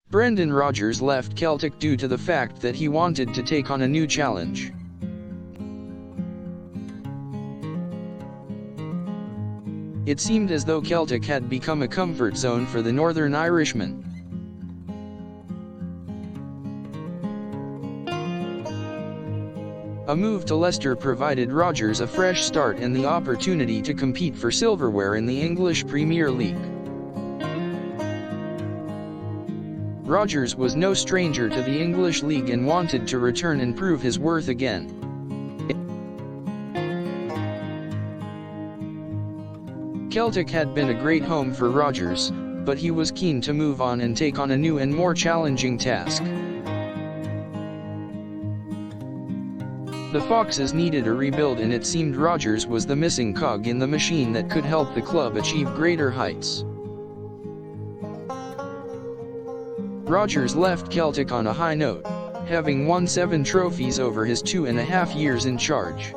Brendan Rodgers left Celtic due to the fact that he wanted to take on a new challenge. It seemed as though Celtic had become a comfort zone for the Northern Irishman. A move to Leicester provided Rodgers a fresh start and the opportunity to compete for silverware in the English Premier League. Rodgers was no stranger to the English League and wanted to return and prove his worth again. Celtic had been a great home for Rodgers, but he was keen to move on and take on a new and more challenging task. The Foxes needed a rebuild, and it seemed Rodgers was the missing cog in the machine that could help the club achieve greater heights. Rodgers left Celtic on a high note, having won 7 trophies over his 2.5 years in charge.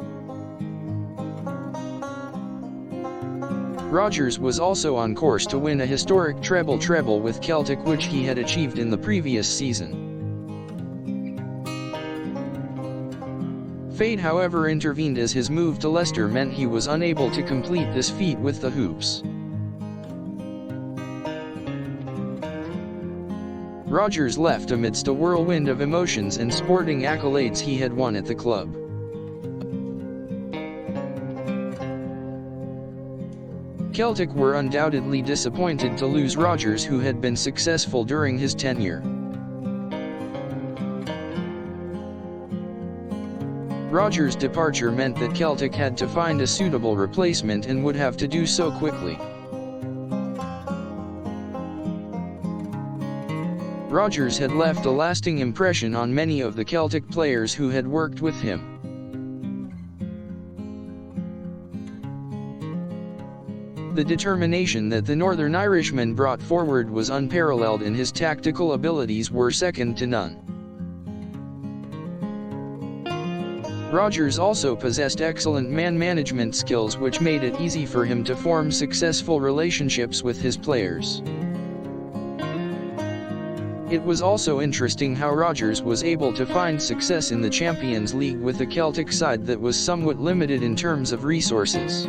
Rodgers was also on course to win a historic treble with Celtic, which he had achieved in the previous season. Fate, however, intervened as his move to Leicester meant he was unable to complete this feat with the Hoops. Rodgers left amidst a whirlwind of emotions and sporting accolades he had won at the club. Celtic were undoubtedly disappointed to lose Rodgers, who had been successful during his tenure. Rodgers' departure meant that Celtic had to find a suitable replacement and would have to do so quickly. Rodgers had left a lasting impression on many of the Celtic players who had worked with him. The determination that the Northern Irishman brought forward was unparalleled, and his tactical abilities were second to none. Rodgers also possessed excellent man-management skills, which made it easy for him to form successful relationships with his players. It was also interesting how Rodgers was able to find success in the Champions League with a Celtic side that was somewhat limited in terms of resources.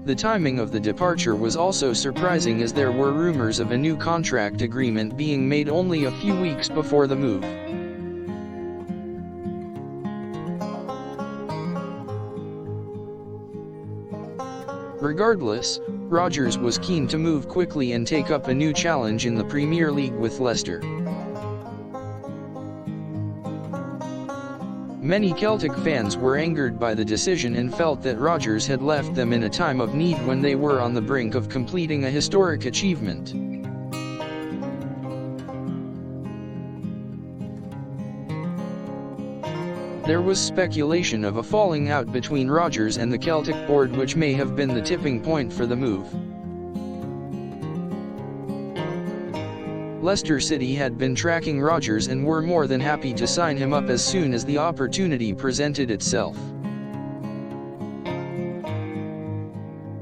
The timing of the departure was also surprising, as there were rumors of a new contract agreement being made only a few weeks before the move. Regardless, Rodgers was keen to move quickly and take up a new challenge in the Premier League with Leicester. Many Celtic fans were angered by the decision and felt that Rodgers had left them in a time of need when they were on the brink of completing a historic achievement. There was speculation of a falling out between Rodgers and the Celtic board, which may have been the tipping point for the move. Leicester City had been tracking Rodgers and were more than happy to sign him up as soon as the opportunity presented itself.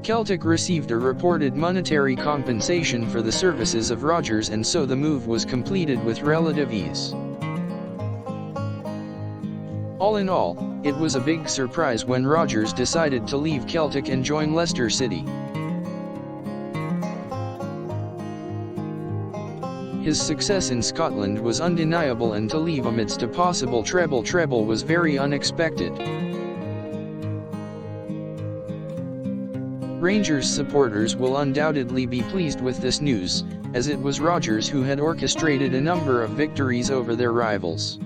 Celtic received a reported monetary compensation for the services of Rodgers, and so the move was completed with relative ease. All in all, it was a big surprise when Rodgers decided to leave Celtic and join Leicester City. His success in Scotland was undeniable, and to leave amidst a possible treble was very unexpected. Rangers supporters will undoubtedly be pleased with this news, as it was Rodgers who had orchestrated a number of victories over their rivals.